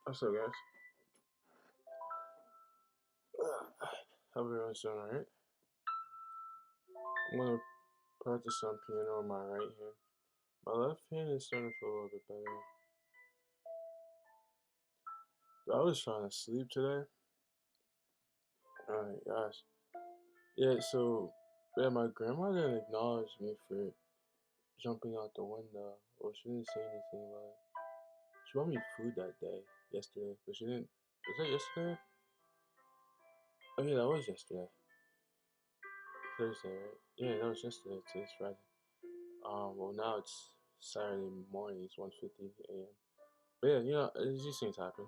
What's up, guys? Hope everyone's doing alright. I'm gonna practice some piano on my right hand. My left hand is starting to feel a little bit better. I was trying to sleep today. Oh my gosh. Yeah, so my grandma didn't acknowledge me for jumping out the window. Well, she didn't say anything about it. She bought me food that day, yesterday, but she didn't. Was that yesterday? Oh yeah, that was yesterday. Thursday, right? Yeah, that was yesterday. Today's Friday. Well now it's Saturday morning. It's 1:50 a.m. But yeah, these things happen.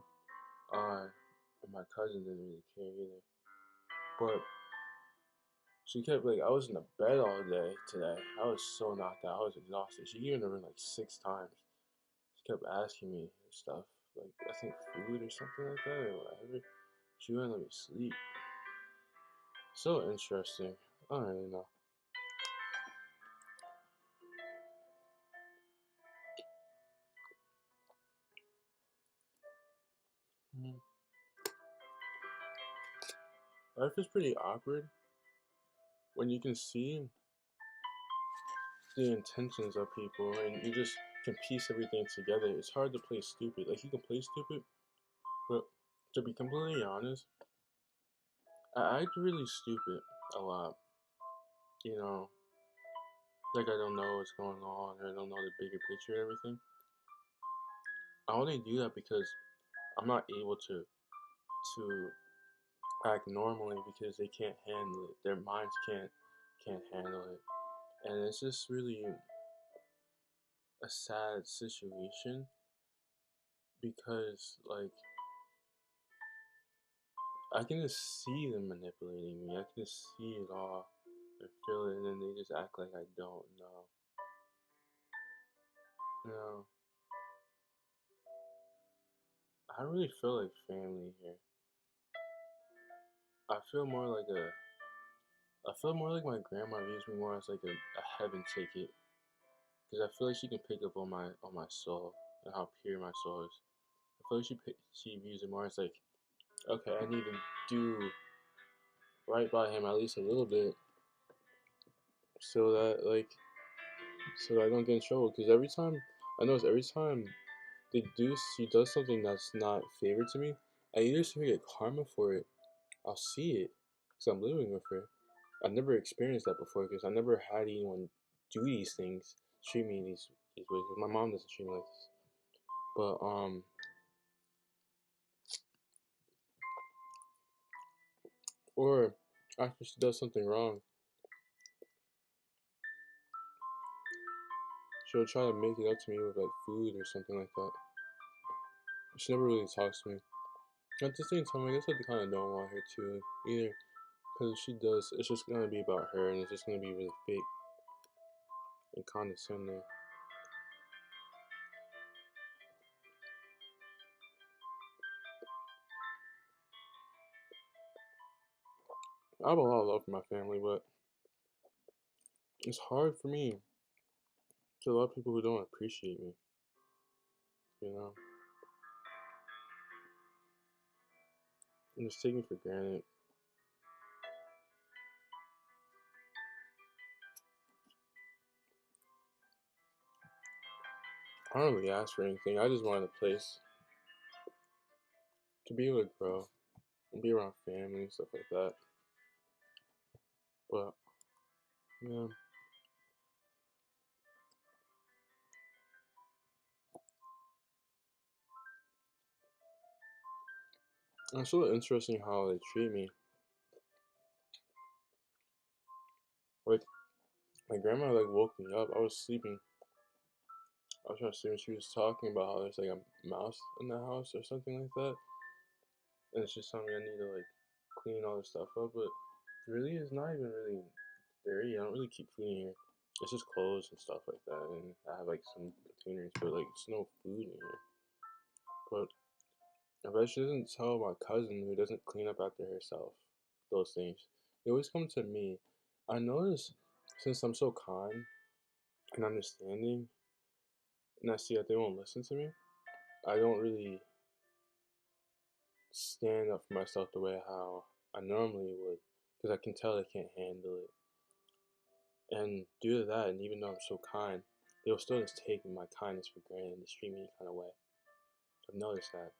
And my cousin didn't really care either. But she kept like, I was in the bed all day today. I was so knocked out. I was exhausted. She came in the room like 6 times. She kept asking me stuff, like I think food or something like that or whatever. She wouldn't let me sleep. So interesting. I don't really know. Life is pretty awkward when you can see the intentions of people and you just can piece everything together. It's hard to play stupid. Like you can play stupid, but to be completely honest, I act really stupid a lot. You know, like I don't know what's going on or I don't know the bigger picture and everything. I only do that because I'm not able to act normally because they can't handle it. Their minds can't handle it. And it's just really a sad situation because like I can just see them manipulating me. I can just see it all and feel it, and then they just act like I don't know. You know, I don't really feel like family here. I feel more like I feel more like my grandma views me more as like a heaven ticket, because I feel like she can pick up on my soul and how pure my soul is. I feel like she views it more as like, okay, I need to do right by him at least a little bit, so that so that I don't get in trouble. Because every time she does something that's not favored to me, I either see her get karma for it, I'll see it, because I'm living with her. I've never experienced that before because I never had anyone do these things, treat me these ways. My mom doesn't treat me like this. But or after she does something wrong, she'll try to make it up to me with like food or something like that. She never really talks to me. At the same time, I guess I kind of don't want her to either, because if she does, it's just gonna be about her, and it's just gonna be really fake and condescending. I have a lot of love for my family, but it's hard for me to love people who don't appreciate me. You know, and just take me for granted. I don't really ask for anything. I just wanted a place to be able to grow and be around family and stuff like that. But yeah, it's so interesting how they treat me. Like my grandma like woke me up. I was sleeping. I was trying to sleep and she was talking about how there's like a mouse in the house or something like that. And it's just telling me I need to like clean all this stuff up, but really it's not even really dirty. I don't really keep food in here. It's just clothes and stuff like that, and I have like some containers, but like it's no food in here. But I bet she doesn't tell my cousin who doesn't clean up after herself those things. They always come to me. I notice since I'm so kind and understanding, and I see that they won't listen to me, I don't really stand up for myself the way how I normally would, because I can tell they can't handle it. And due to that, and even though I'm so kind, they'll still just take my kindness for granted and just treat me any kind of way. I've noticed that.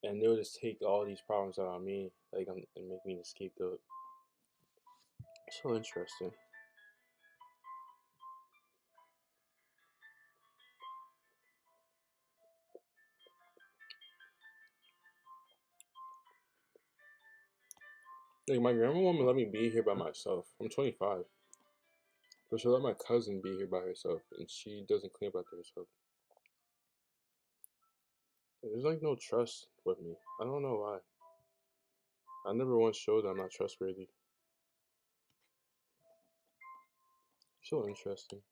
And they'll just take all these problems out on me, like and make me the scapegoat. So interesting. Like my grandma won't let me be here by myself. I'm 25, but she'll let my cousin be here by herself, and she doesn't clean up after herself. There's like no trust with me. I don't know why. I never once showed that I'm not trustworthy. So interesting.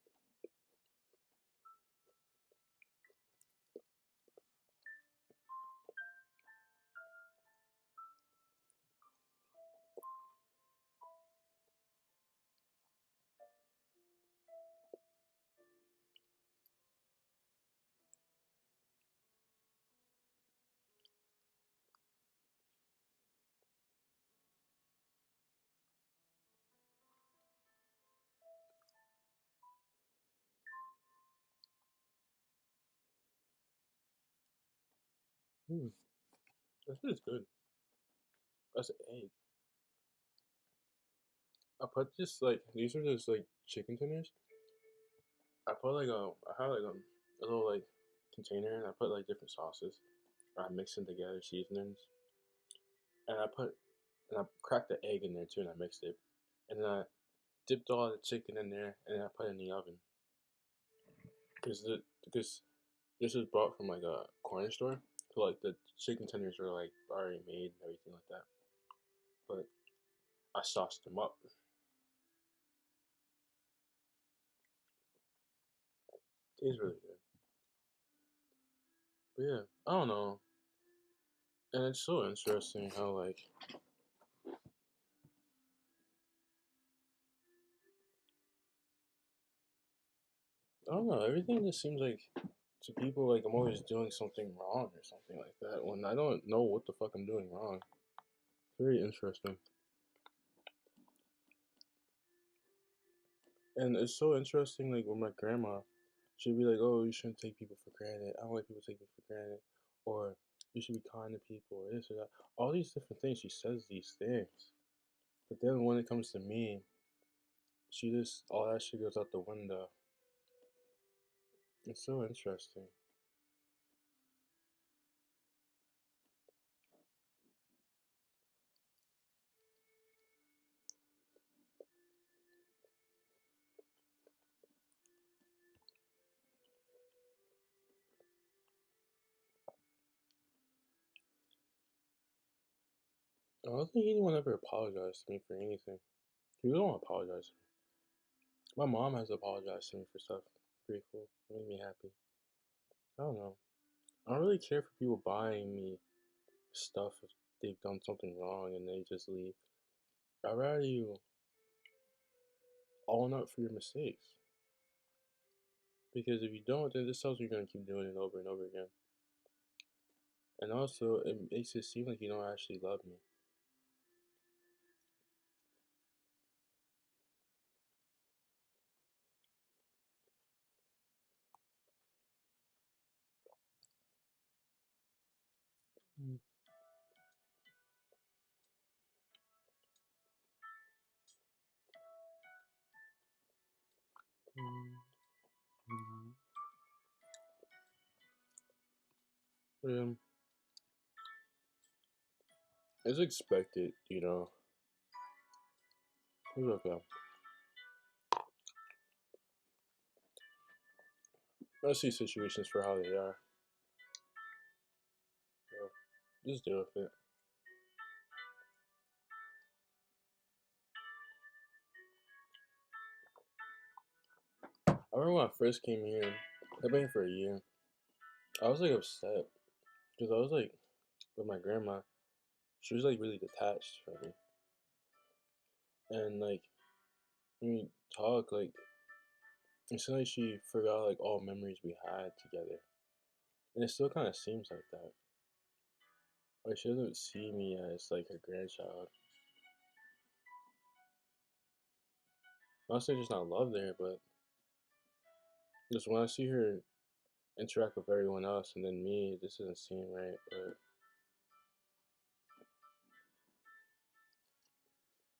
Hmm, that is good. That's an egg. I put just like these are just like chicken tenders. I put like I have like a little like container and I put like different sauces. I mix them together, seasonings, and I cracked the egg in there too, and I mixed it, and then I dipped all the chicken in there, and then I put it in the oven because this was bought from like a corner store, so like the chicken tenders were like already made and everything like that, but I sauced them up. It tastes really good, but yeah, I don't know, and it's so interesting how like I don't know, everything just seems like to people like I'm always doing something wrong or something like that when I don't know what the fuck I'm doing wrong. Very interesting. And it's so interesting, like with my grandma, she'd be like, "Oh, you shouldn't take people for granted. I don't like people taking me for granted," or "You should be kind to people," or this or that. All these different things. She says these things, but then when it comes to me, she just all that shit goes out the window. It's so interesting. I don't think anyone ever apologized to me for anything. People don't apologize. My mom has apologized to me for stuff. Grateful. It made me happy. I don't know. I don't really care for people buying me stuff if they've done something wrong and they just leave. I'd rather you own up for your mistakes. Because if you don't, then this tells you you're gonna keep doing it over and over again. And also, it makes it seem like you don't actually love me. Mm-hmm. Yeah, it's expected, you know. It's okay. I see situations for how they are. So just deal with it. I remember when I first came here, I've been here for a year. I was like upset because I was like with my grandma. She was like really detached from me, and like when we talk, like it seemed like she forgot like all memories we had together. And it still kind of seems like that. Like she doesn't see me as like her grandchild. Not saying there's not love there, but just when I see her interact with everyone else and then me, this doesn't seem right. But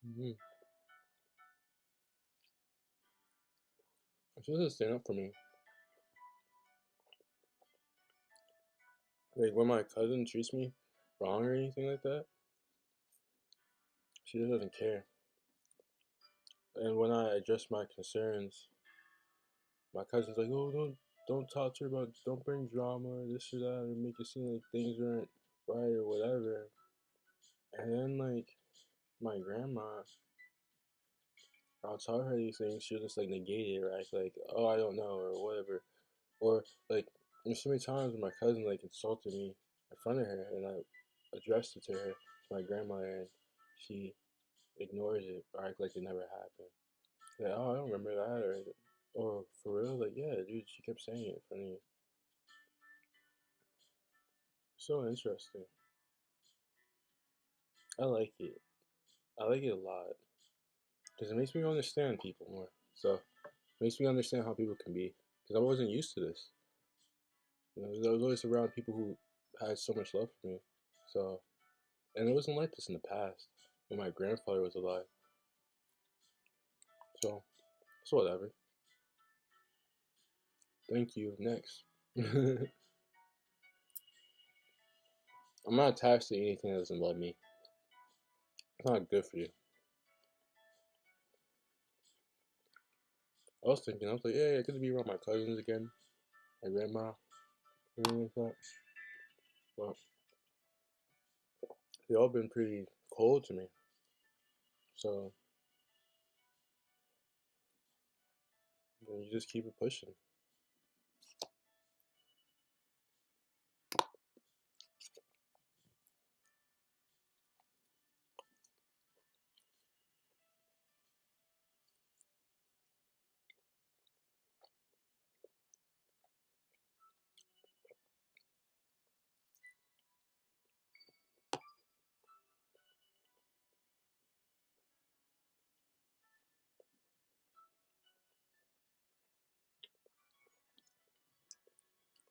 mm-hmm. She doesn't stand up for me. Like when my cousin treats me wrong or anything like that, she just doesn't care. And when I address my concerns, my cousin's like, "Oh, don't talk to her about, don't bring drama or this or that, or make it seem like things aren't right or whatever." And then like my grandma, I'll tell her these things, she'll just like negate it or act like, "Oh, I don't know" or whatever. Or like there's so many times when my cousin like insulted me in front of her, and I addressed it to her, to my grandma, and she ignores it or act like it never happened. Like, oh, I don't remember that, or for real, like yeah, dude, she kept saying it in front of you. So interesting. I like it. I like it a lot because it makes me understand people more. So it makes me understand how people can be because I wasn't used to this. You know, I was always around people who had so much love for me. So and it wasn't like this in the past when my grandfather was alive. So it's whatever. Thank you. Next. I'm not attached to anything that doesn't love me. It's not good for you. I was like, yeah, I could be around my cousins again, my grandma, anything like that. But they all been pretty cold to me. So you just keep it pushing.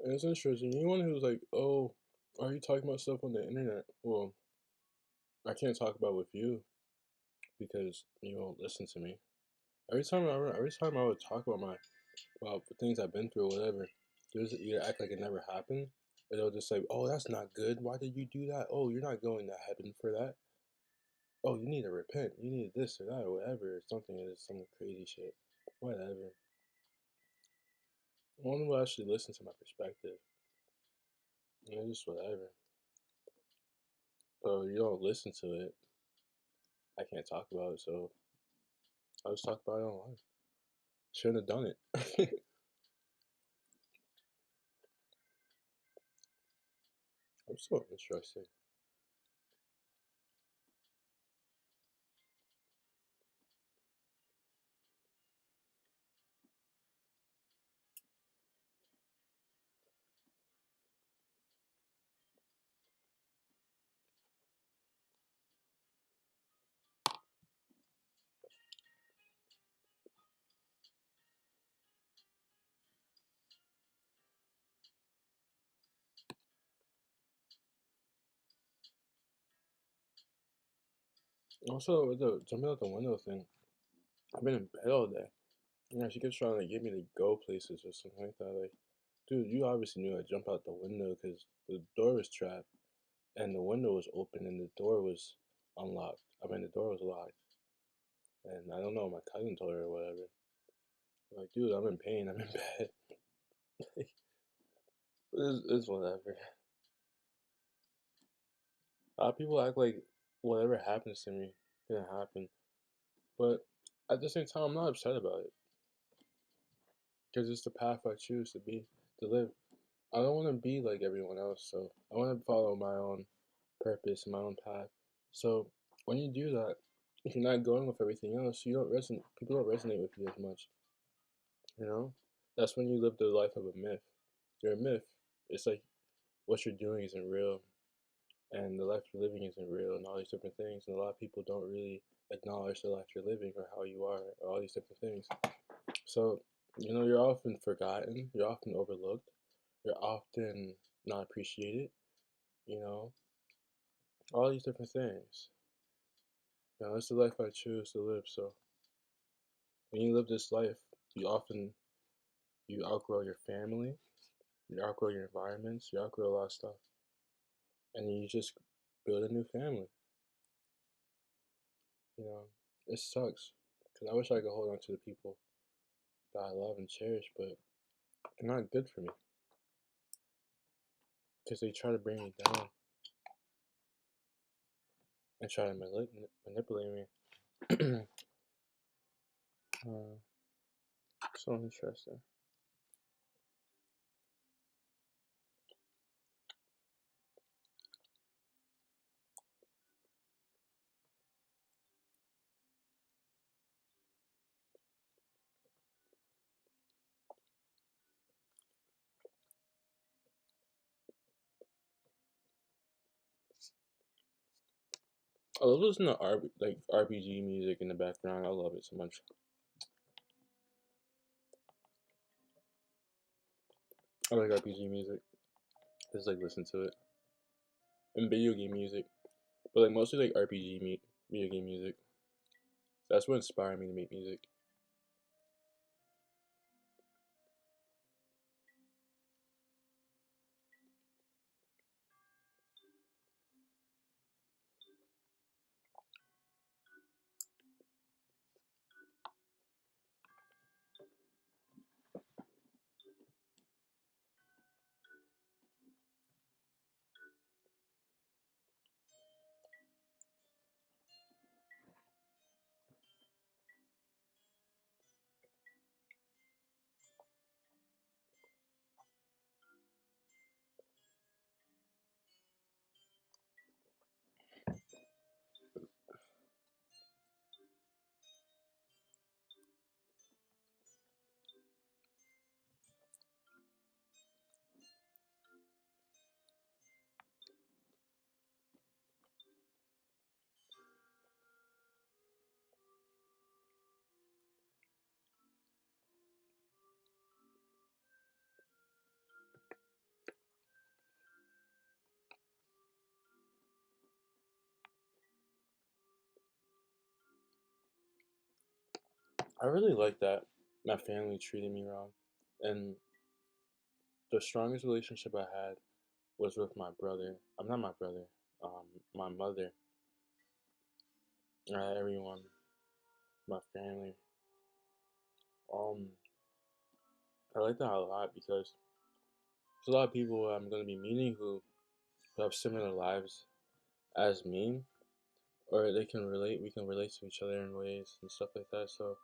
And it's interesting. Anyone who's like, oh, are you talking about stuff on the internet? Well, I can't talk about it with you because you won't listen to me. Every time I would talk about the things I've been through or whatever, there's either act like it never happened, or they'll just say, "Oh, that's not good. Why did you do that? Oh, you're not going to heaven for that. Oh, you need to repent. You need this or that or whatever, or something. It's some crazy shit. Whatever. No one will actually listen to my perspective. You know, just whatever. So you don't listen to it. I can't talk about it. So I'll just talk about it online. Shouldn't have done it. I'm so interested. Also, with the jumping out the window thing, I've been in bed all day. Yeah, she kept trying to get me to go places or something like that. Like, dude, you obviously knew I'd jump out the window because the door was trapped and the window was open and the door was unlocked. I mean, the door was locked. And I don't know, my cousin told her or whatever. Like, dude, I'm in pain. I'm in bed. It's whatever. A lot of people act like whatever happens to me didn't happen. But at the same time, I'm not upset about it because it's the path I choose to live. I don't want to be like everyone else, so I want to follow my own purpose and my own path. So when you do that, if you're not going with everything else, you don't resonate. People don't resonate with you as much. You know, that's when you live the life of a myth. You're a myth. It's like what you're doing isn't real, and the life you're living isn't real, and all these different things. And a lot of people don't really acknowledge the life you're living or how you are, or all these different things. So, you're often forgotten, you're often overlooked, you're often not appreciated, you know, all these different things. It's the life I choose to live. So, when you live this life, you often you outgrow your family, you outgrow your environments, you outgrow a lot of stuff, and then you just build a new family. You know, it sucks because I wish I could hold on to the people that I love and cherish, but they're not good for me because they try to bring me down and try to manipulate me. uh, so interesting. I love listening to RPG music in the background. I love it so much. I like RPG music. Just like listen to it and video game music, but like mostly like video game music. That's what inspired me to make music. I really like that my family treated me wrong, and the strongest relationship I had was with my brother. I'm not my brother. My mother, everyone, my family. Um, I like that a lot because there's a lot of people I'm gonna be meeting who have similar lives as me, or they can relate. We can relate to each other in ways and stuff like that. So,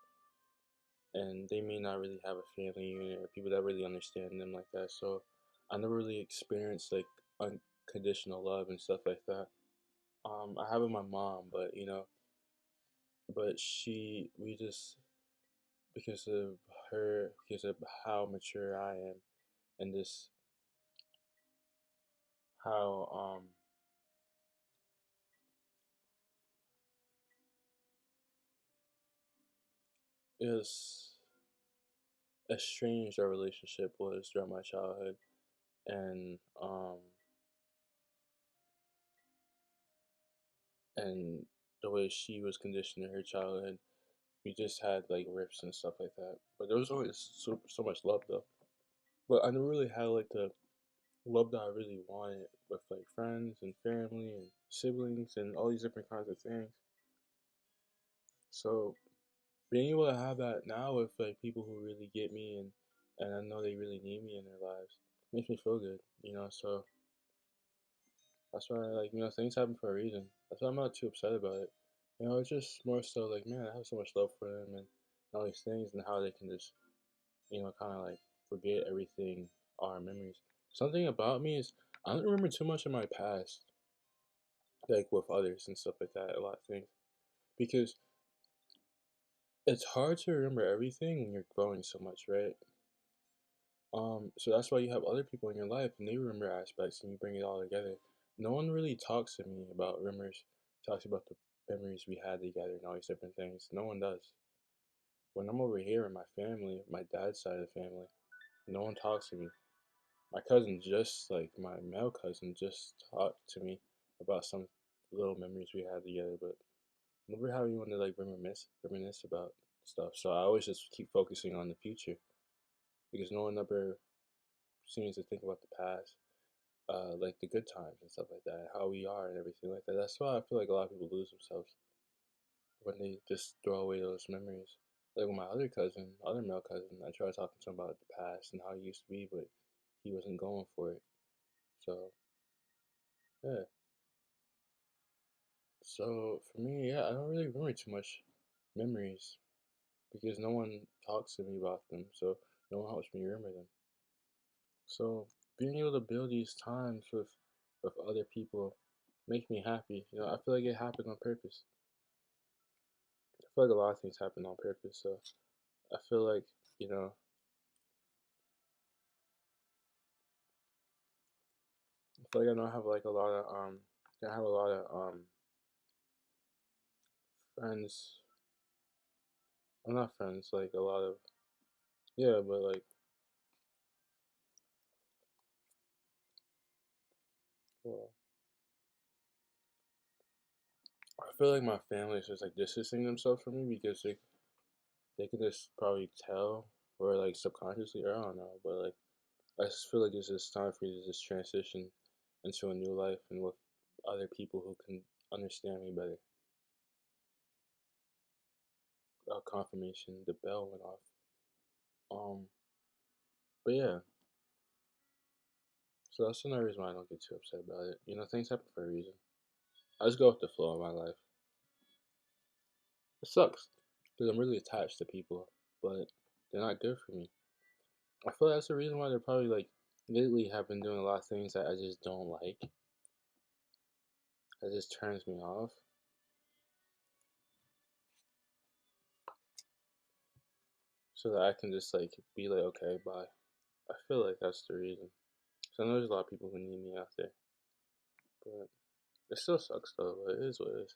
and they may not really have a family unit or people that really understand them like that. So, I never really experienced like unconditional love and stuff like that. I have with my mom, but we just because of because of how mature I am, and this how is estranged our relationship was throughout my childhood, and and the way she was conditioned in her childhood, we just had like rips and stuff like that. But there was always so much love though. But I never really had like the love that I really wanted with like friends and family and siblings and all these different kinds of things. So being able to have that now with like people who really get me and I know they really need me in their lives makes me feel good, So that's why things happen for a reason. That's why I'm not too upset about it. It's just more so like, man, I have so much love for them and all these things and how they can just kind of like forget everything, our memories. Something about me is I don't remember too much of my past, like with others and stuff like that. A lot of things because it's hard to remember everything when you're growing so much, right? So that's why you have other people in your life and they remember aspects and you bring it all together. No one really talks to me about rumors, talks about the memories we had together and all these different things. No one does. When I'm over here with my family, my dad's side of the family, no one talks to me. My cousin just like my male cousin just talked to me about some little memories we had together, but never have anyone to like reminisce about stuff. So I always just keep focusing on the future because no one ever seems to think about the past, like the good times and stuff like that, how we are and everything like that. That's why I feel like a lot of people lose themselves when they just throw away those memories. Like with my other cousin, other male cousin, I tried talking to him about the past and how he used to be, but he wasn't going for it. So yeah. So for me, yeah, I don't really remember too much memories because no one talks to me about them. So no one helps me remember them. So being able to build these times with other people makes me happy. You know, I feel like it happened on purpose. I feel like a lot of things happen on purpose. So I feel like, you know, I feel like I don't have like a lot of I have a lot of friends. I'm not friends, like a lot of yeah, but like well, I feel like my family is just like distancing themselves from me because they can just probably tell or like subconsciously or I don't know, but like I just feel like it's just time for you to just transition into a new life and with other people who can understand me better. Confirmation, the bell went off. Um, but yeah, so that's another reason why I don't get too upset about it. You know, things happen for a reason. I just go with the flow of my life. It sucks because I'm really attached to people, but they're not good for me. I feel like that's the reason why they're probably like lately have been doing a lot of things that I just don't like. That just turns me off. So that I can just like be like, okay, bye. I feel like that's the reason. So I know there's a lot of people who need me out there, but it still sucks though. But it is what it is.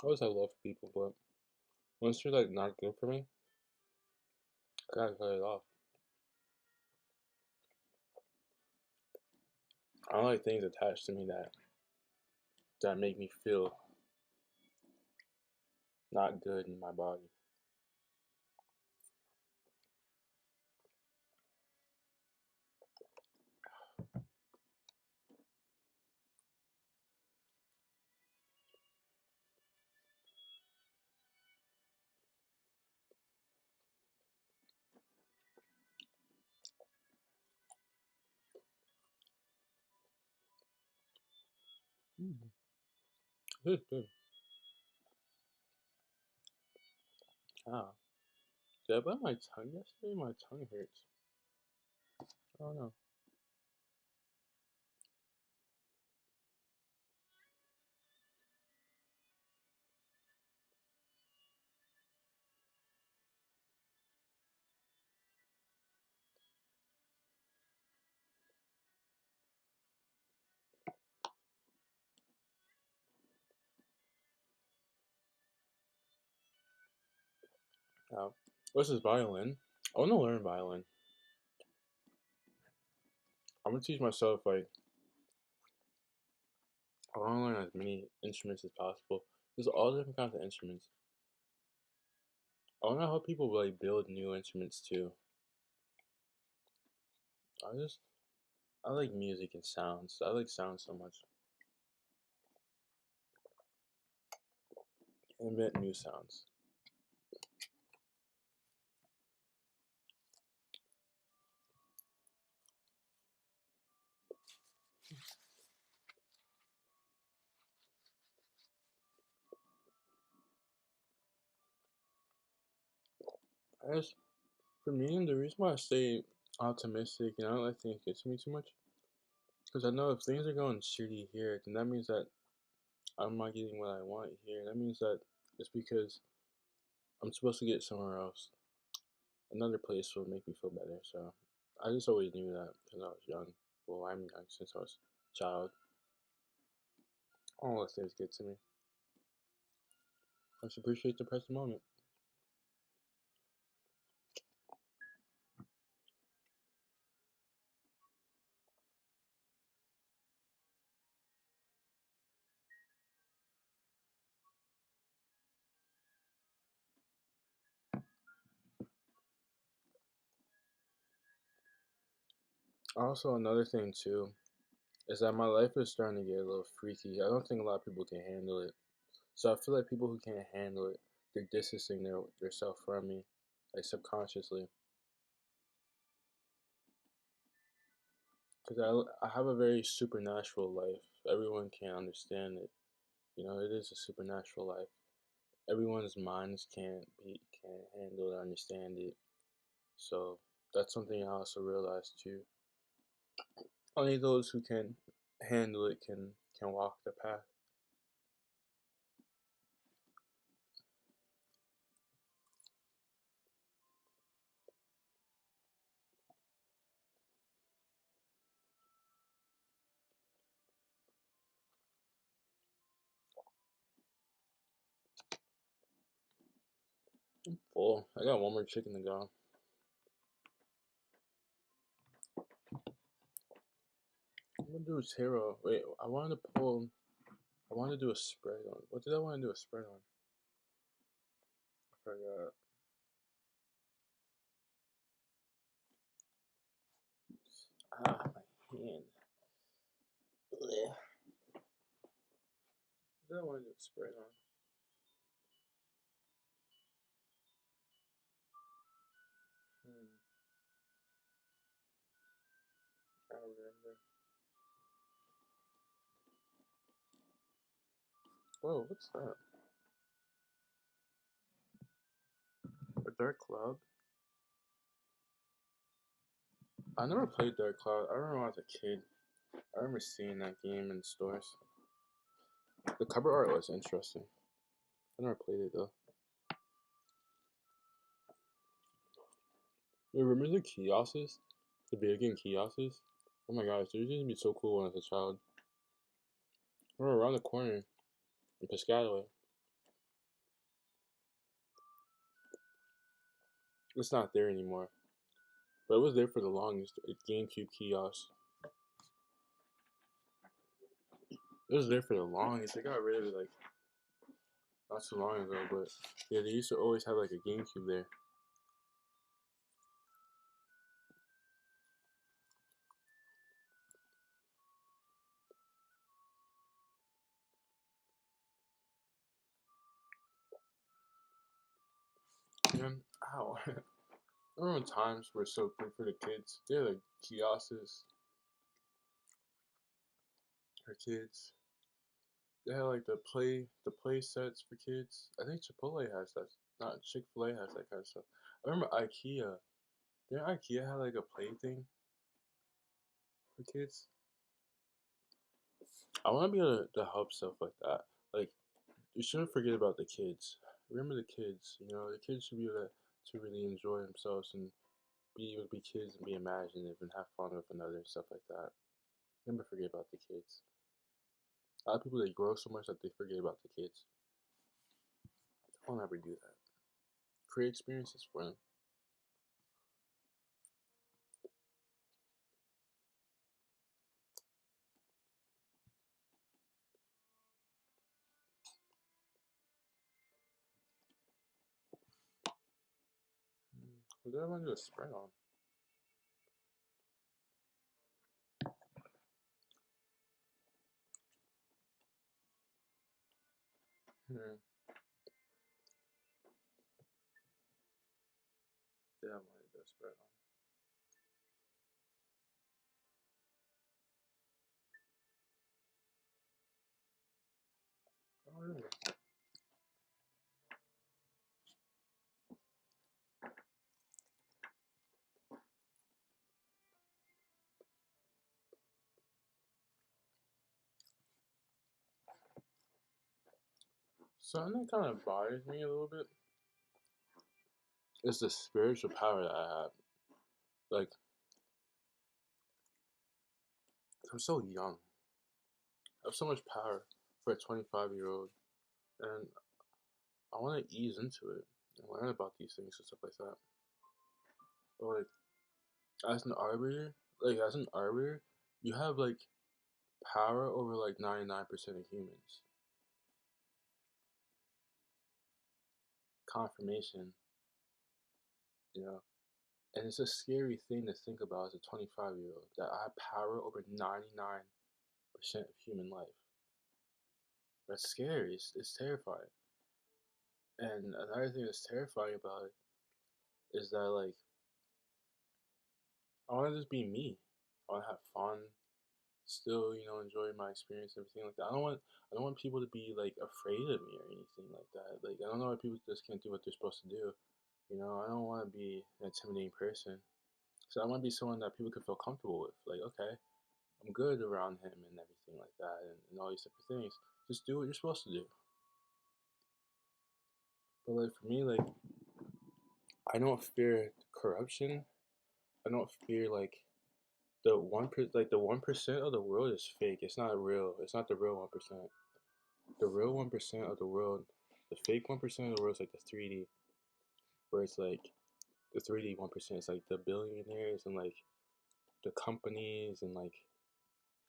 I always have love for people, but once you're like not good for me, I gotta cut it off. I don't like things attached to me that make me feel not good in my body. Mm. It's good. Ah, did I bite my tongue yesterday? My tongue hurts. I don't know. What's this violin? I want to learn violin. I'm gonna teach myself like I want to learn as many instruments as possible. There's all different kinds of instruments. I want to help people like build new instruments too. I just I like music and sounds. I like sounds so much. Invent new sounds. I just for me, the reason why I stay optimistic and I don't let things get to me too much, because I know if things are going shitty here, then that means that I'm not getting what I want here. That means that It's because I'm supposed to get somewhere else. Another place will make me feel better. So I just always knew that since I was young. Well, I'm young since I was a child. All those things get to me. I just appreciate the present moment. Also, another thing too is that my life is starting to get a little freaky. I don't think a lot of people can handle it. So I feel like people who can't handle it, they're distancing their self from me, like subconsciously. Because I have a very supernatural life. Everyone can't understand it. You know, it is a supernatural life. Everyone's minds can't handle or understand it. So that's something I also realized too. Only those who can handle it can walk the path. I'm full. I got one more chicken to go. I'm gonna do a taro. Wait, I wanted to pull. I wanted to do a spread on. What did I want to do a spread on? I forgot. Ah, my hand. Blech. What did I want to do a spread on? Hmm. I don't remember. Whoa, what's that? A Dark Cloud? I never played Dark Cloud. I remember when I was a kid. I remember seeing that game in stores. The cover art was interesting. I never played it though. You remember the kiosks? The video game kiosks? Oh my gosh, they used to be so cool when I was a child. We were around the corner in Piscataway. It's not there anymore. But it was there for the longest. A GameCube kiosk. It was there for the longest. They got rid of it like not so long ago, but yeah, they used to always have like a GameCube there. And ow. I remember when times were so good for the kids. They had like kiosks for kids. They had like the play sets for kids. I think Chipotle has that. Not Chick-fil-A has that kind of stuff. I remember IKEA. Didn't IKEA have like a play thing for kids? I want to be able to help stuff like that. Like you shouldn't forget about the kids. Remember the kids. You know, the kids should be able to really enjoy themselves and be able to be kids and be imaginative and have fun with another and stuff like that. Never forget about the kids. A lot of people they grow so much that they forget about the kids. Don't ever do that. Create experiences for them. What did I want to do a spread on? Hmm. Did I want to do a spread on? Oh, really? Something that kind of bothers me a little bit is the spiritual power that I have. Like, I'm so young. I have so much power for a 25-year-old, and I want to ease into it and learn about these things and stuff like that. But like, as an arbiter, you have like power over like 99% of humans. Confirmation, you know, and it's a scary thing to think about as a 25-year-old that I have power over 99% of human life. That's scary. It's terrifying. And another thing that's terrifying about it is that like I want to just be me. I want to have fun, still enjoy my experience and everything like that. I don't want people to be like afraid of me or anything like that. Like I don't know why people just can't do what they're supposed to do. I don't want to be an intimidating person. So I want to be someone that people can feel comfortable with. Like okay, I'm good around him and everything like that, and all these different things. Just do what you're supposed to do. But like for me, like I don't fear corruption. I don't fear like the 1% of the world is fake. It's not real. It's not the real 1%. The real 1% of the world, the fake 1% of the world is like the 3D, where it's like the 3D 1% is like the billionaires and like the companies and like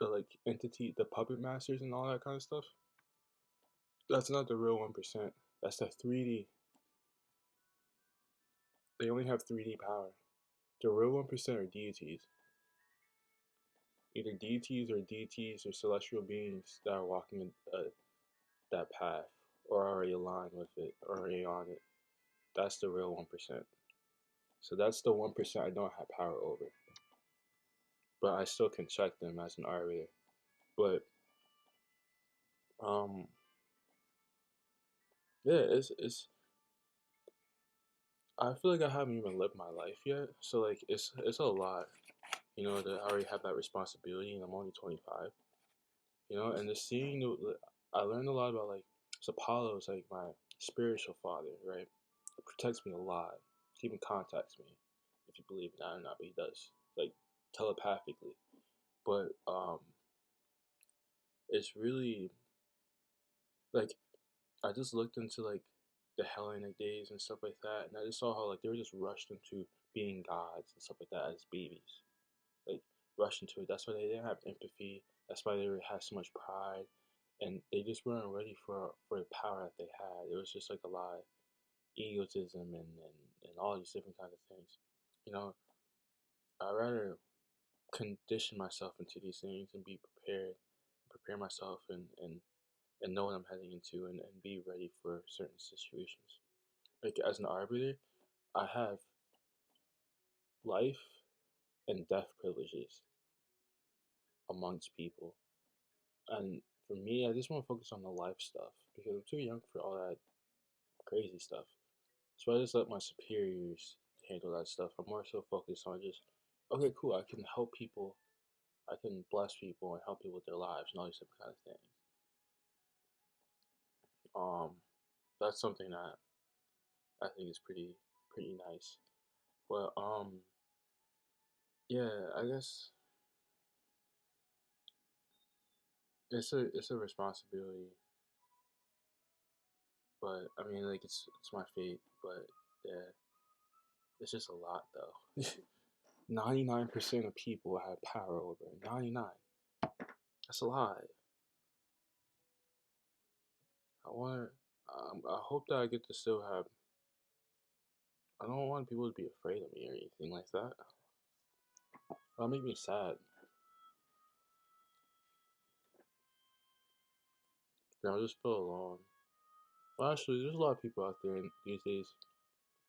the entity, the puppet masters and all that kind of stuff. That's not the real 1%. That's the 3D. They only have 3D power. The real 1% are deities. Either deities or celestial beings that are walking that path or already aligned with it or already on it. That's the real 1%. So that's the 1% I don't have power over. But I still can check them as an arbiter. But um yeah, it's I feel like I haven't even lived my life yet. So like it's a lot, that I already have that responsibility and I'm only 25. And I learned a lot about like so Apollo is like my spiritual father, right? It protects me a lot. He even contacts me, if you believe in that or not, but he does, like telepathically. But it's really like I just looked into like the Hellenic days and stuff like that, and I just saw how like they were just rushed into being gods and stuff like that as babies, like rushed into it. That's why they didn't have empathy. That's why they had so much pride, and they just weren't ready for the power that they had. It was just like a lot of egotism and all these different kinds of things. You know, I'd rather condition myself into these things and be prepared, prepare myself and know what I'm heading into and be ready for certain situations. Like as an arbiter, I have life and death privileges amongst people. And for me, I just want to focus on the life stuff because I'm too young for all that crazy stuff. So I just let my superiors handle that stuff. I'm more so focused on just, okay, cool, I can help people, I can bless people and help people with their lives and all these different kind of things. Um, that's something that I think is pretty nice. But yeah, I guess it's a responsibility, but I mean like it's my fate. But yeah, it's just a lot though. 99% of people have power over it. 99. That's a lot. I want. I hope that I get to still have. I don't want people to be afraid of me or anything like that. That'll make me sad. Then I'll just feel alone. Well, actually, there's a lot of people out there these days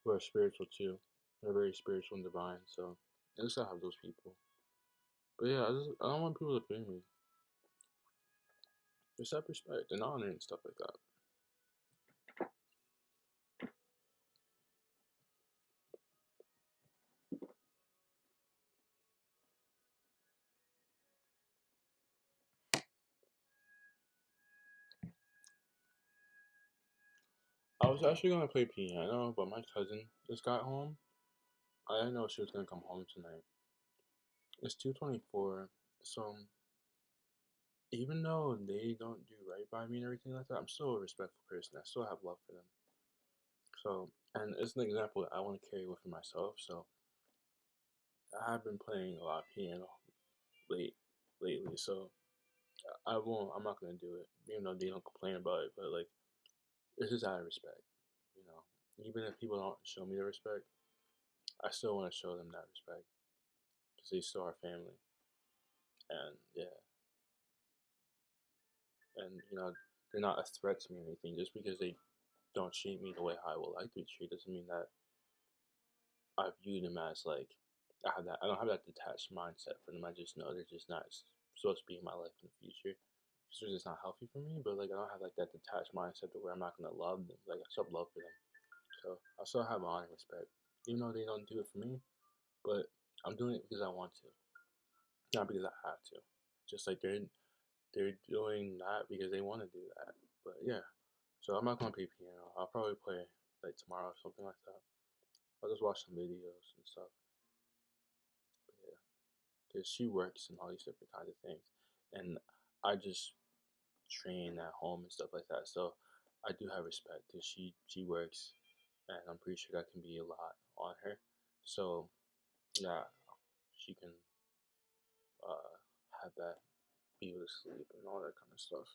who are spiritual too. They're very spiritual and divine. So I just have those people. But yeah, I don't want people to fear me. Just have respect and honor and stuff like that. I was actually gonna play piano, but my cousin just got home. I didn't know she was gonna come home tonight. It's 2:24, so even though they don't do right by me and everything like that, I'm still a respectful person. I still have love for them. So, and it's an example that I want to carry within myself. So, I have been playing a lot of piano late lately. So, I won't. I'm not gonna do it, even though they don't complain about it. But like, it's just out of respect, you know. Even if people don't show me the respect, I still want to show them that respect because they still are family. And yeah, and they're not a threat to me or anything. Just because they don't treat me the way I would like to be treated doesn't mean that I view them as like I don't have that detached mindset for them. I just know they're just not supposed to be in my life in the future. It's just not healthy for me. But like I don't have like that detached mindset to where I'm not gonna love them. Like I still have love for them. So I still have honor and respect, even though they don't do it for me. But I'm doing it because I want to, not because I have to. Just like they're doing that because they want to do that. But yeah, so I'm not gonna play piano. I'll probably play like tomorrow or something like that. I'll just watch some videos and stuff. But yeah, because she works and all these different kinds of things, and I just train at home and stuff like that. So I do have respect because she works, and I'm pretty sure that can be a lot on her. So yeah, she can uh, have that, be able to sleep and all that kind of stuff.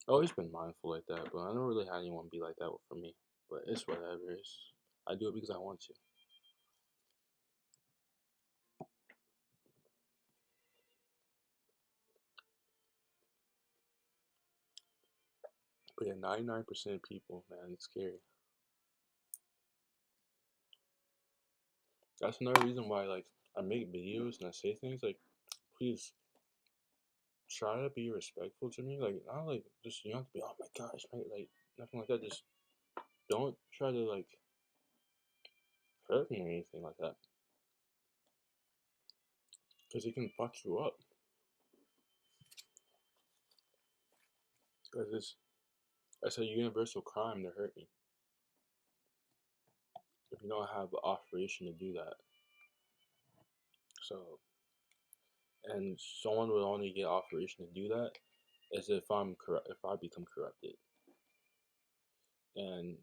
I've always been mindful like that, but I don't really have anyone be like that for me. But it's whatever. I do it because I want to. But yeah, 99% of people, man, it's scary. That's another reason why, like, I make videos and I say things like, please try to be respectful to me. Like, not like just you don't have to be, oh my gosh, man, like nothing like that. Just don't try to like hurt me or anything like that, because it can fuck you up. Because it's a universal crime to hurt me if you don't have the authorization to do that. So, and someone would only get authorization to do that as if I'm corrupt, if I become corrupted. And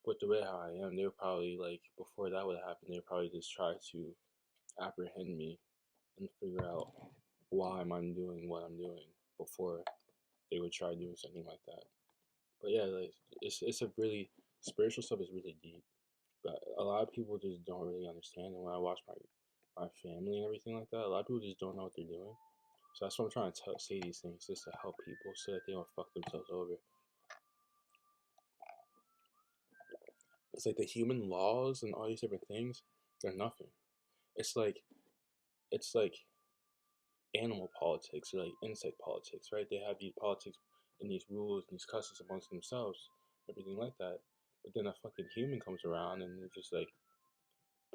with the way how I am, they would probably like before that would happen, they would probably just try to apprehend me and figure out why am I doing what I'm doing before they would try doing something like that. But yeah, like it's a really spiritual stuff is really deep, but a lot of people just don't really understand. And when I watch my family and everything like that, a lot of people just don't know what they're doing. So that's what I'm trying to say these things just to help people so that they don't fuck themselves over. It's like the human laws and all these different things, they're nothing. It's like it's like animal politics or like insect politics, right? They have these politics and these rules and these customs amongst themselves, everything like that. But then a fucking human comes around and they're just like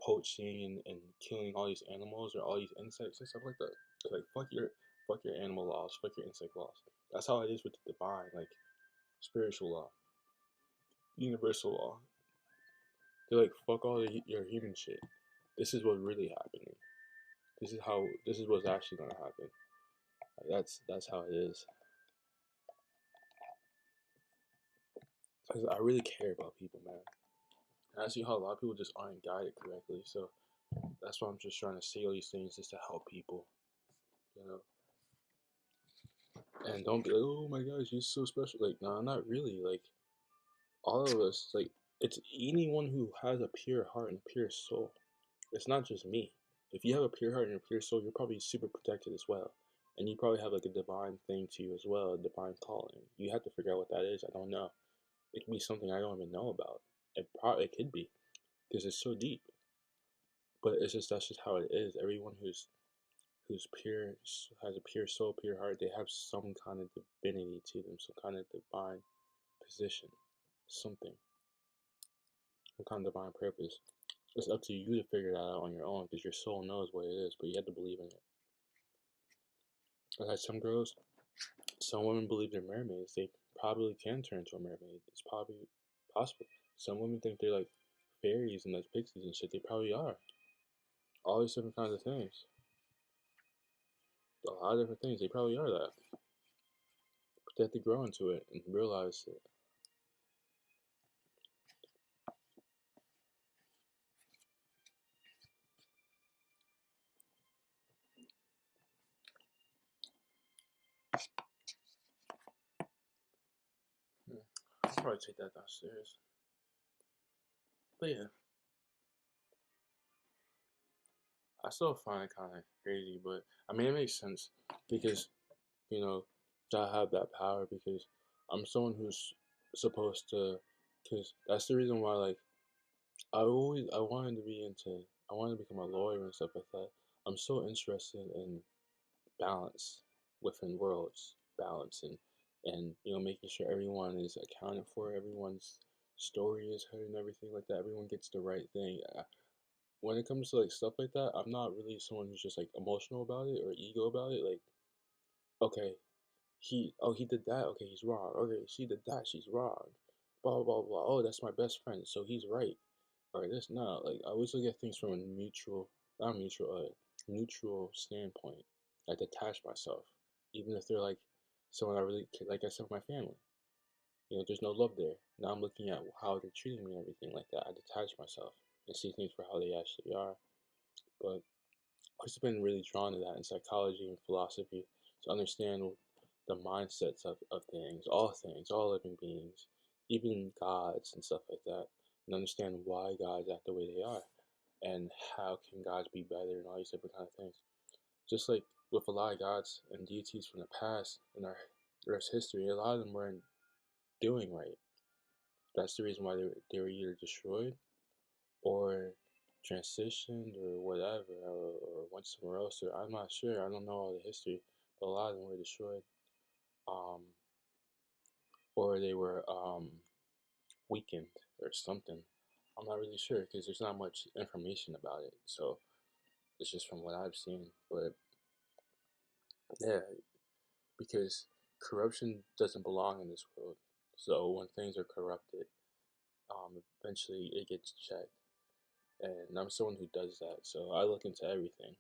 poaching and killing all these animals or all these insects and stuff like that. It's like fuck your animal laws, fuck your insect laws. That's how it is with the divine, like spiritual law, universal law. They're like fuck all your human shit. This is what's really happening. This is what's actually gonna happen. Like that's how it is. Cause I really care about people, man. And I see how a lot of people just aren't guided correctly. So that's why I'm just trying to say all these things just to help people, you know. And don't be like, oh my gosh, you're so special. Like, no, not really. Like, all of us, like, it's anyone who has a pure heart and a pure soul. It's not just me. If you have a pure heart and a pure soul, you're probably super protected as well. And you probably have like a divine thing to you as well, a divine calling. You have to figure out what that is. I don't know. It could be something I don't even know about. It could be because it's so deep. But it's just that's just how it is. Everyone who's pure has a pure soul, pure heart. They have some kind of divinity to them, some kind of divine position, something, some kind of divine purpose. It's up to you to figure that out on your own because your soul knows what it is, but you have to believe in it. Like some girls, some women believe they're mermaids. They probably can turn into a mermaid. It's probably possible. Some women think they're like fairies and like pixies and shit. They probably are. All these different kinds of things. A lot of different things. They probably are that. But they have to grow into it and realize it. I'll probably take that downstairs. But yeah, I still find it kind of crazy. But I mean, it makes sense because you know, I have that power because I'm someone who's supposed to. Because that's the reason why, like, I wanted to be into, I wanted to become a lawyer and stuff like that. I'm so interested in balance within worlds, balance and making sure everyone is accounted for, everyone's story is heard and everything like that. Everyone gets the right thing. When it comes to like stuff like that, I'm not really someone who's just like emotional about it or ego about it. Like, okay, he did that, okay, he's wrong. Okay, she did that, she's wrong. Blah blah blah. Oh, that's my best friend, so he's right. Or this not like I always look at things from a not mutual, neutral standpoint. I detach myself, even if they're like someone I really care, like I said, with my family. There's no love there. Now I'm looking at how they're treating me and everything like that. I detach myself and see things for how they actually are. But I've just been really drawn to that in psychology and philosophy to understand the mindsets of things, all living beings, even gods and stuff like that, and understand why gods act the way they are and how can gods be better and all these different kind of things. Just like with a lot of gods and deities from the past in our Earth's history, a lot of them weren't doing right. That's the reason why they were either destroyed or transitioned or whatever, or went somewhere else. Or I'm not sure. I don't know all the history, but a lot of them were destroyed, um, or they were weakened or something. I'm not really sure because there's not much information about it. So it's just from what I've seen. But yeah, because corruption doesn't belong in this world. So when things are corrupted, eventually it gets checked. And I'm someone who does that. So I look into everything.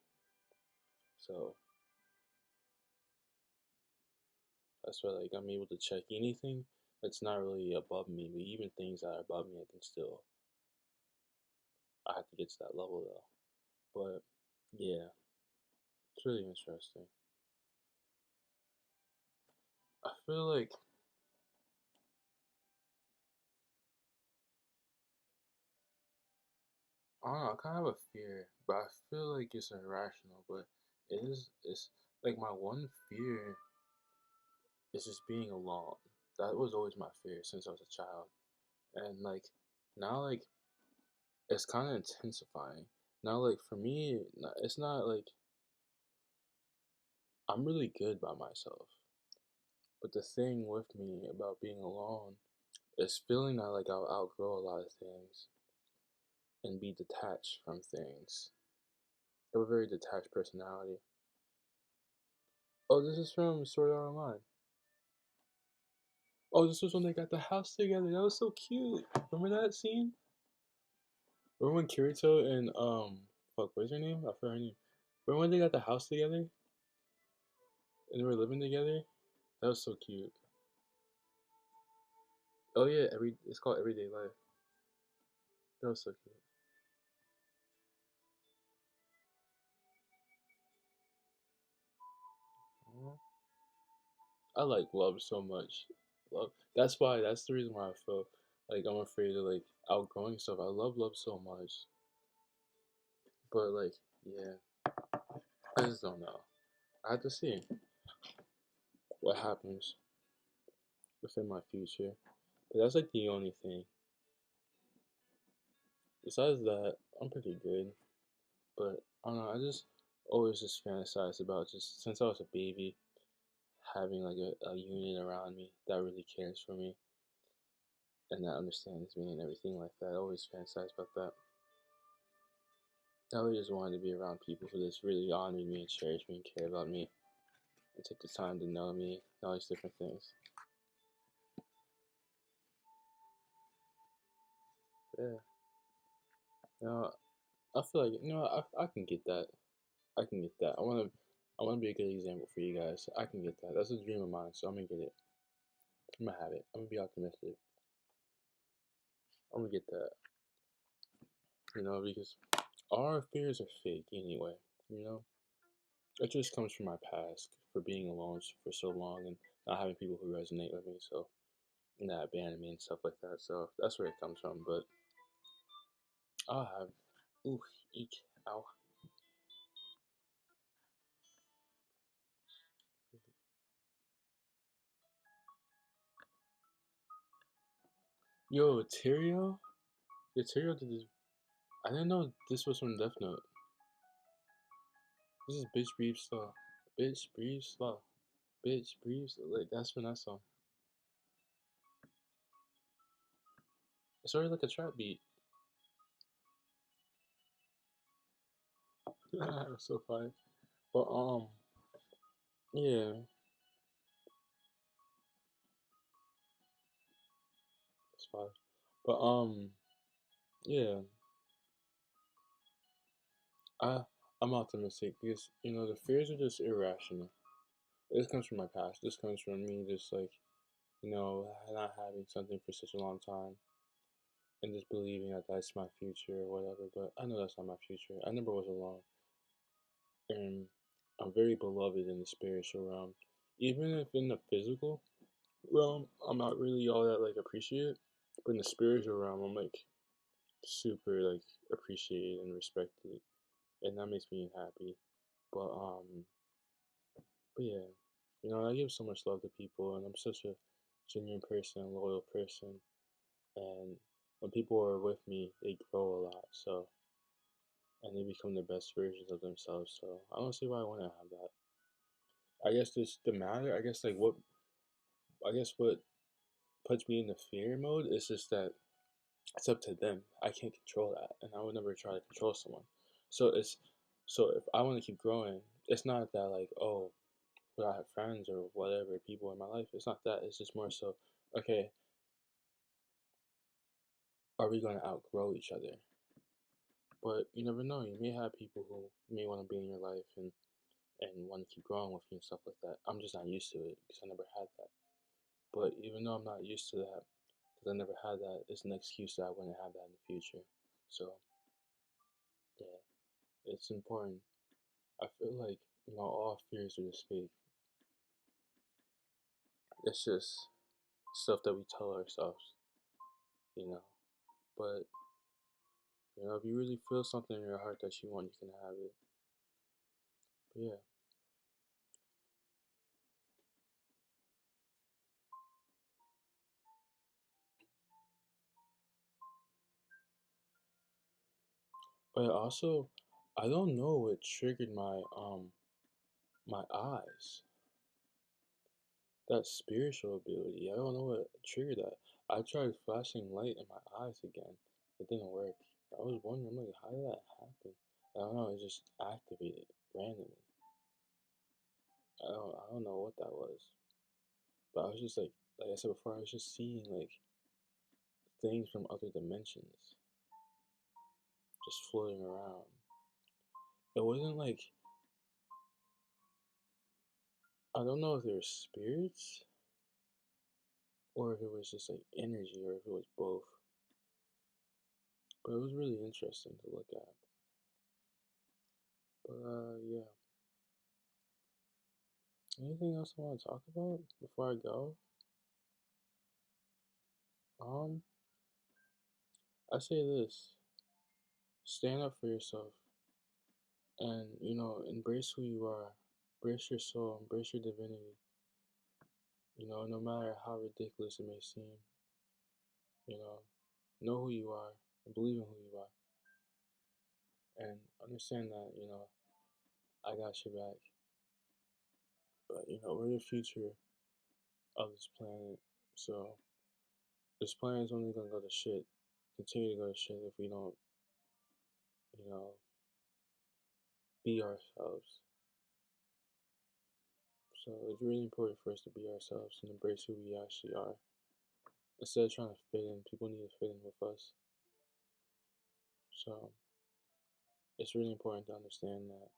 So that's why like I'm able to check anything that's not really above me, but even things that are above me, I can still. I have to get to that level though. But yeah, it's really interesting. I feel like I don't know. I kind of have a fear, but I feel like it's irrational. But it is. It's like my one fear is just being alone. That was always my fear since I was a child, and like now, like it's kind of intensifying. Now, like for me, it's not like I'm really good by myself. But the thing with me about being alone is feeling that like I'll outgrow a lot of things and be detached from things. I have a very detached personality. Oh, this is from Sword Art Online. Oh, this was when they got the house together. That was so cute. Remember that scene? Remember when Kirito and fuck, what's her name? I forgot her name. Remember when they got the house together and they were living together? That was so cute. Oh yeah, it's called Everyday Life. That was so cute. Aw. I like love so much. Love. That's why. That's the reason why I feel like I'm afraid of like outgrowing stuff. I love love so much, but like, yeah, I just don't know. I have to see what happens within my future. But that's like the only thing. Besides that, I'm pretty good. But I don't know. I just always just fantasize about just since I was a baby having like a unit around me that really cares for me and that understands me and everything like that. I always fantasize about that. I always just wanted to be around people who just really honored me and cherished me and care about me and took the time to know me and all these different things. Yeah, you know, I feel like I can get that. I can get that. I wanna be a good example for you guys. I can get that. That's a dream of mine, so I'm gonna get it. I'm gonna have it. I'm gonna be optimistic. I'm gonna get that. Because all our fears are fake anyway. You know, it just comes from my past for being alone for so long and not having people who resonate with me. So and that abandon me and stuff like that. So that's where it comes from. But I'll have, ooh, eek, ow. Yo, Tyrio? Yeah, Tyrio did this. I didn't know this was from Death Note. This is Bitch Breathe Slow. Bitch Breathe Slow. Bitch Breathe Slow. Like, that's from that song. It's already like a trap beat. It's so funny. But, yeah, it's fine. But, yeah, I, I'm optimistic because, the fears are just irrational. This comes from my past. This comes from me just like, not having something for such a long time and just believing that that's my future or whatever. But I know that's not my future. I never was alone, and I'm very beloved in the spiritual realm. Even if in the physical realm, I'm not really all that like appreciated, but in the spiritual realm, I'm like super like appreciated and respected, and that makes me happy. But yeah, I give so much love to people, and I'm such a genuine person, loyal person, and when people are with me, they grow a lot. So and they become the best versions of themselves. So I don't see why I wouldn't have that. I guess this the matter. I guess what puts me in the fear mode is just that it's up to them. I can't control that, and I would never try to control someone. So if I want to keep growing, it's not that like, oh, will I have friends or whatever people in my life. It's not that. It's just more so, okay, are we gonna outgrow each other? But you never know. You may have people who may want to be in your life and want to keep growing with you and stuff like that. I'm just not used to it because I never had that. But even though I'm not used to that, because I never had that, it's an excuse that I wouldn't have that in the future. So yeah, it's important. I feel like all fears are just fake. It's just stuff that we tell ourselves, you know. But if you really feel something in your heart that you want, you can have it. But yeah. But also, I don't know what triggered my eyes. That spiritual ability. I don't know what triggered that. I tried flashing light in my eyes again. It didn't work. I was wondering, like, how did that happen? I don't know. It just activated randomly. I don't know what that was. But I was just like I said before, I was just seeing like things from other dimensions just floating around. It wasn't like I don't know if they were spirits or if it was just like energy or if it was both. But it was really interesting to look at. But yeah. Anything else I want to talk about before I go? Um, I say this: stand up for yourself, and embrace who you are, embrace your soul, embrace your divinity. No matter how ridiculous it may seem, you know who you are, and believe in who you are, and understand that I got your back. But we're the future of this planet, so this planet is only gonna go to shit, continue to go to shit if we don't, you know, be ourselves. So it's really important for us to be ourselves and embrace who we actually are. Instead of trying to fit in, people need to fit in with us. So it's really important to understand that,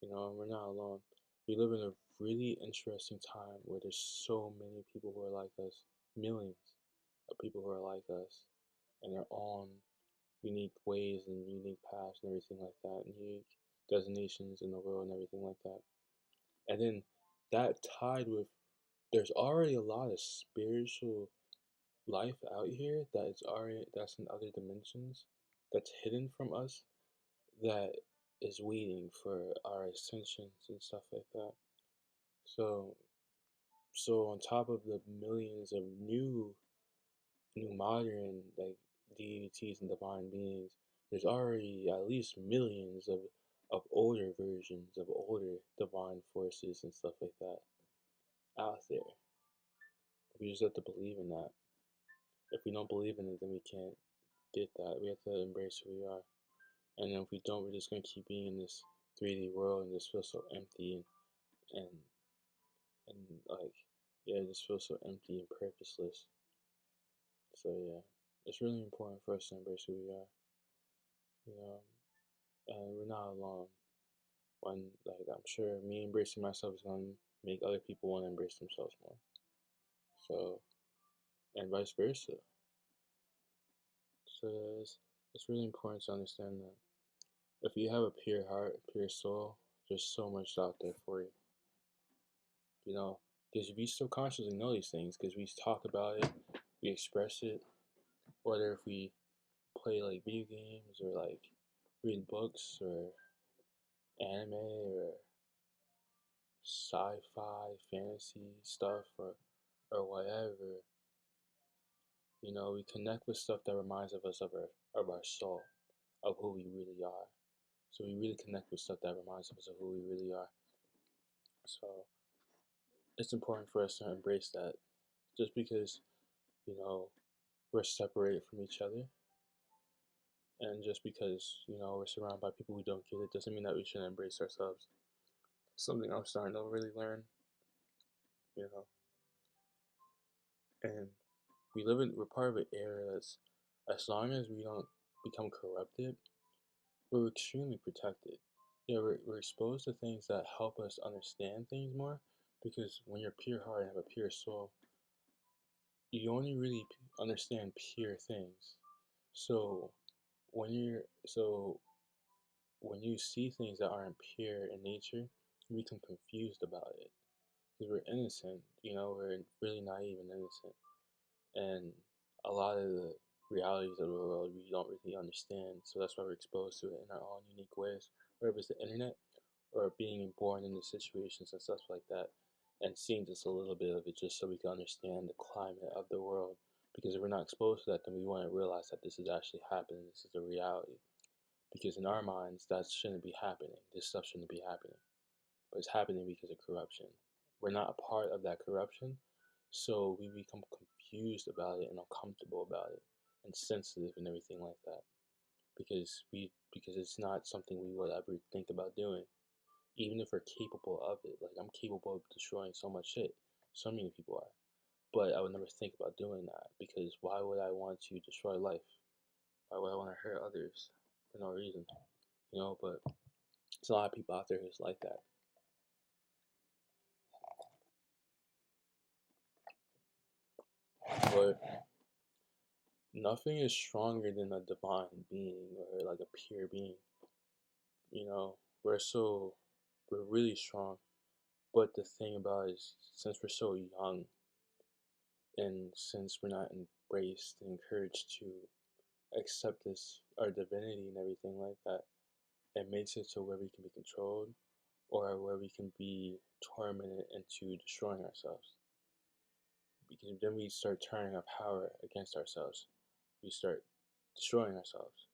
we're not alone. We live in a really interesting time where there's so many people who are like us, millions of people who are like us, and they're all in unique ways and unique paths and everything like that, and unique designations in the world and everything like that. And then that tied with, there's already a lot of spiritual life out here that's in other dimensions, that's hidden from us, that is waiting for our ascensions and stuff like that. So so on top of the millions of new modern like deities and divine beings, there's already at least millions of older versions of older divine forces and stuff like that out there. We just have to believe in that. If we don't believe in it, then we can't get that. We have to embrace who we are. And then if we don't, we're just gonna keep being in this 3D world and just feel so empty and and like, yeah, it just feels so empty and purposeless. So yeah, it's really important for us to embrace who we are, you know, and we're not alone. When like I'm sure me embracing myself is gonna make other people want to embrace themselves more. So and vice versa. So it's really important to understand that if you have a pure heart, a pure soul, there's so much out there for you. You know, because we subconsciously know these things because we talk about it, we express it, whether if we play like video games or like read books or anime or sci-fi fantasy stuff or whatever. We connect with stuff that reminds of us of our soul, of who we really are. So we really connect with stuff that reminds us of who we really are. So it's important for us to embrace that. Just because you know we're separated from each other, and just because we're surrounded by people who don't get it, doesn't mean that we shouldn't embrace ourselves. Something I'm starting to really learn, you know. And we're part of an era that's, as long as we don't become corrupted, we're extremely protected. Yeah, we're exposed to things that help us understand things more, because when you're pure heart and have a pure soul, you only really understand pure things. So when you're so when you see things that aren't pure in nature, you become confused about it because we're innocent. We're really naive and innocent, and a lot of the realities of the world we don't really understand. So that's why we're exposed to it in our own unique ways, whether it's the internet or being born into situations and stuff like that, and seeing just a little bit of it just so we can understand the climate of the world. Because if we're not exposed to that, then we want to realize that this is actually happening. This is a reality. Because in our minds, that shouldn't be happening. This stuff shouldn't be happening. But it's happening because of corruption. We're not a part of that corruption, so we become confused about it and uncomfortable about it and sensitive and everything like that. Because it's not something we would ever think about doing. Even if we're capable of it. Like I'm capable of destroying so much shit. So many people are. But I would never think about doing that because why would I want to destroy life? Why would I want to hurt others for no reason? But there's a lot of people out there who's like that. But nothing is stronger than a divine being or like a pure being. You know, we're so we're really strong. But the thing about it is, since we're so young, and since we're not embraced and encouraged to accept this our divinity and everything like that, it makes it so where we can be controlled or where we can be tormented into destroying ourselves. Because then we start turning our power against ourselves. We start destroying ourselves.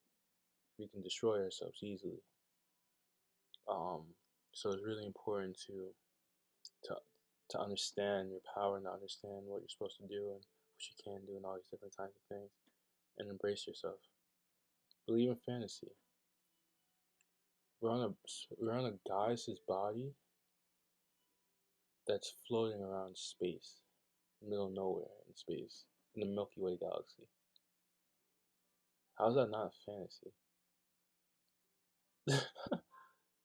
We can destroy ourselves easily. Um, so it's really important to to understand your power and to understand what you're supposed to do and what you can do and all these different kinds of things, and embrace yourself. Believe in fantasy. We're on a guy's body that's floating around space, in the middle of nowhere in space, in the Milky Way galaxy. How's that not fantasy?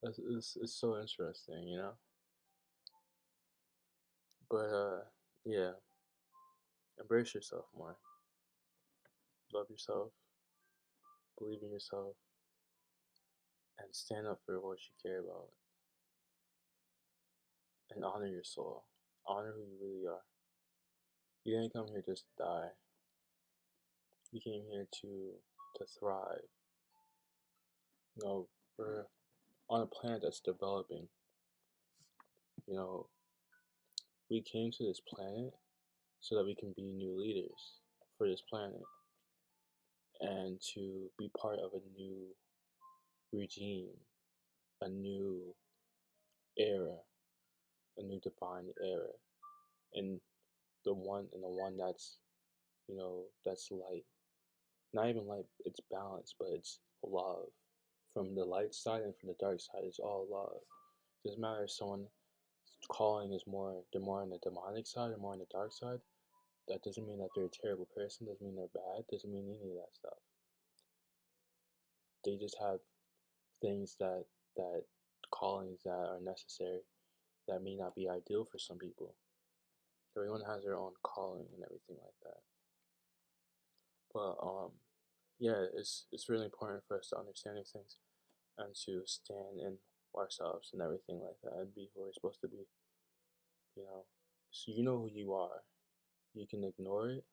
It's so interesting, you know. But yeah, embrace yourself more. Love yourself. Believe in yourself, and stand up for what you care about, and honor your soul. Honor who you really are. You didn't come here just to die. You came here to thrive. You know, we're on a planet that's developing. You know, we came to this planet so that we can be new leaders for this planet and to be part of a new regime, a new era, a new divine era, and the one that's that's light. Not even light, it's balance, but it's love. From the light side and from the dark side, it's all love. It doesn't matter if someone calling is they're more on the demonic side or more on the dark side. That doesn't mean that they're a terrible person, doesn't mean they're bad, doesn't mean any of that stuff. They just have things that callings that are necessary that may not be ideal for some people. Everyone has their own calling and everything like that. But yeah, it's really important for us to understand these things and to stand in ourselves and everything like that and be who we're supposed to be, you know. So you know who you are. You can ignore it,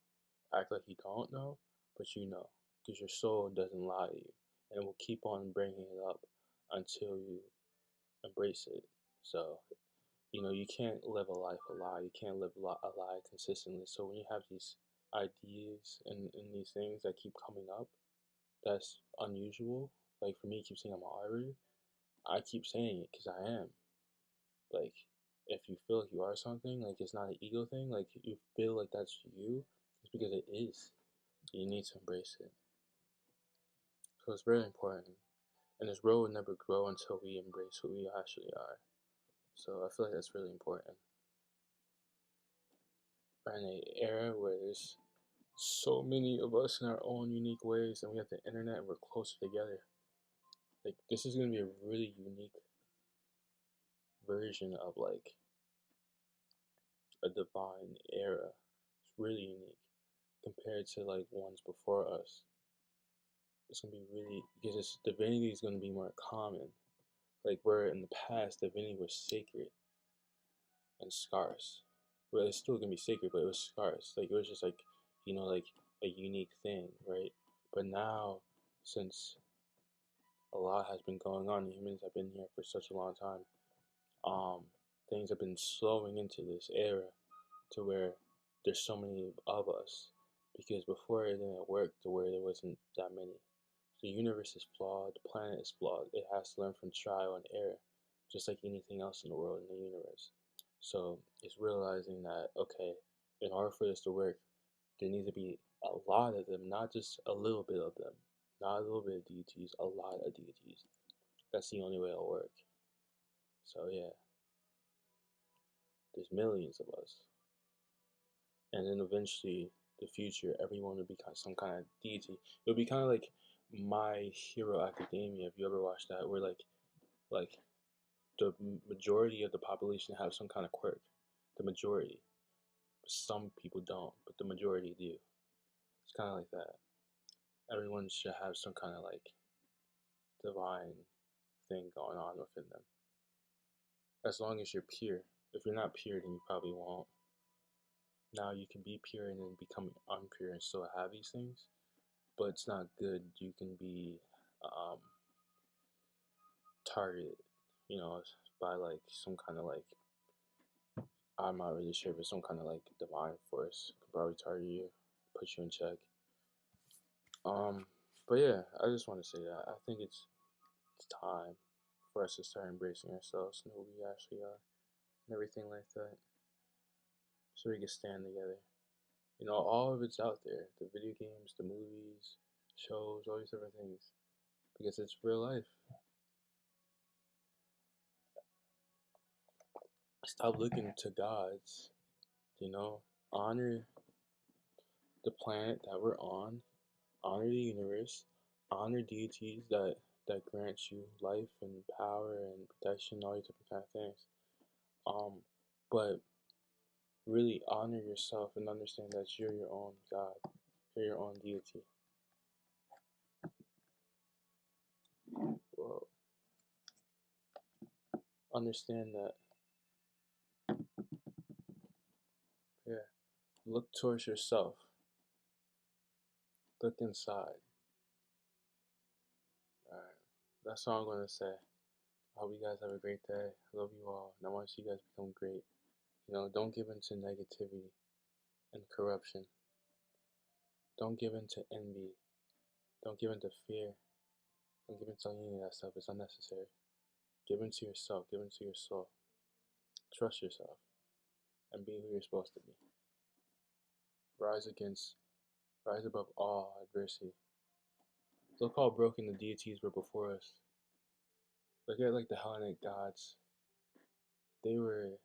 act like you don't know, but you know, because your soul doesn't lie to you, and it will keep on bringing it up until you embrace it. So you can't live a life a lie. You can't live a lie consistently. So when you have these ideas and these things that keep coming up, that's unusual. Like for me, keep saying I'm an arbiter. I keep saying it because I am. Like, if you feel like you are something, like it's not an ego thing, like you feel like that's you, it's because it is. You need to embrace it. So it's very important. And this road will never grow until we embrace who we actually are. So I feel like that's really important. We're in an era where there's so many of us in our own unique ways, and we have the internet and we're closer together. Like, this is going to be a really unique version of like a divine era. It's really unique compared to like ones before us. It's gonna be really because divinity is gonna be more common. Like where in the past divinity was sacred and scarce. Well, it's still gonna be sacred, but it was scarce. Like it was just like like a unique thing, right? But now, since a lot has been going on, humans have been here for such a long time. Um, things have been slowing into this era to where there's so many of us because before it didn't work to where there wasn't that many. The universe is flawed, the planet is flawed. It has to learn from trial and error, just like anything else in the world in the universe. So it's realizing that okay, in order for this to work, there needs to be a lot of them, not just a little bit of them. Not a little bit of deities, a lot of deities. That's the only way it'll work. So yeah, there's millions of us. And then eventually the future everyone will become some kind of deity. It'll be kind of like My Hero Academia. If you ever watched that, where like the majority of the population have some kind of quirk. The majority. Some people don't, but the majority do. It's kind of like that. Everyone should have some kind of like divine thing going on within them. As long as you're pure. If you're not pure, then you probably won't. Now you can be pure and then become unpure and still have these things, but it's not good. You can be um, targeted, you know, by like some kind of like I'm not really sure, but some kind of like divine force could probably target you, put you in check. Um, but yeah, I just want to say that I think it's time for us to start embracing ourselves and who we actually are and everything like that, so we can stand together. You know, all of it's out there: the video games, the movies, shows, all these different things, because it's real life. Stop looking to gods. You know, honor the planet that we're on, Honor the universe, honor deities that grant you life and power and protection, all these different kind of things. Um, but really honor yourself and understand that you're your own God, you're your own deity. Well, understand that, yeah, look towards yourself, look inside. Alright, that's all I'm going to say. I hope you guys have a great day. I love you all, and I want to see you guys become great. Don't give in to negativity and corruption. Don't give in to envy. Don't give in to fear. Don't give in to any of that stuff. It's unnecessary. Give in to yourself. Give in to your soul. Trust yourself and be who you're supposed to be. Rise above all adversity. Look how broken the deities were before us. Look at like the Hellenic gods. They were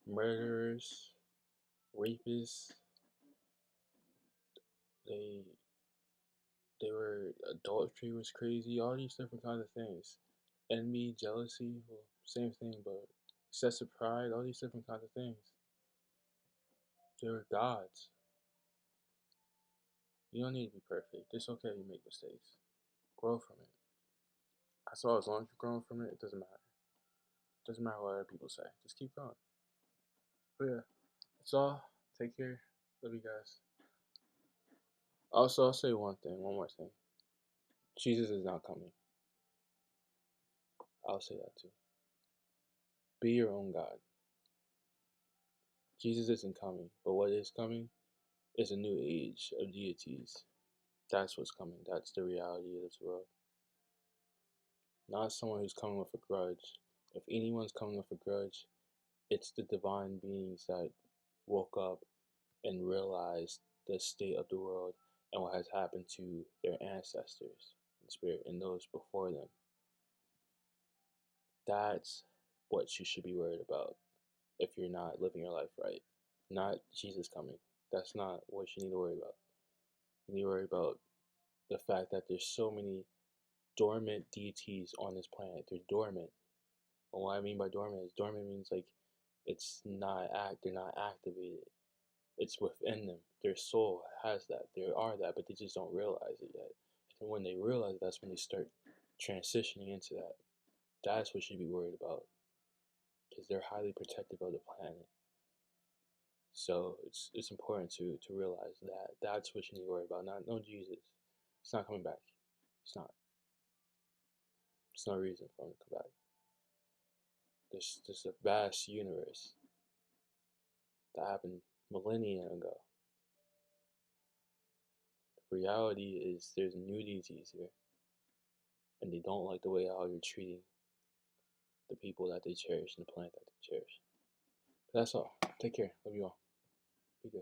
murderers, rapists. They they were adultery was crazy. All these different kinds of things. Envy, jealousy, well, same thing, but excessive pride. All these different kinds of things. They were gods. You don't need to be perfect. It's okay if you make mistakes. Grow from it. I saw as long as you're growing from it, it doesn't matter. It doesn't matter what other people say. Just keep going. But yeah, that's all. Take care. Love you guys. Also, I'll say one more thing. Jesus is not coming. I'll say that too. Be your own God. Jesus isn't coming, but what is coming is a new age of deities. That's what's coming. That's the reality of this world. Not someone who's coming with a grudge. If anyone's coming with a grudge, it's the divine beings that woke up and realized the state of the world and what has happened to their ancestors in spirit and those before them. That's what you should be worried about if you're not living your life right. Not Jesus coming. That's not what you need to worry about. You need to worry about the fact that there's so many dormant deities on this planet. They're dormant. And what I mean by dormant is dormant means like they're not activated. It's within them. Their soul has that. They are that, but they just don't realize it yet. And when they realize, that's when they start transitioning into that. That's what you should be worried about, because they're highly protective of the planet. So it's important to realize that that's what you need to worry about. Not no Jesus. He's not coming back. He's not. There's no reason for him to come back. There's a vast universe that happened millennia ago. The reality is there's new deities here, and they don't like the way how you're treating the people that they cherish and the planet that they cherish. But that's all. Take care. Love you all. Be good.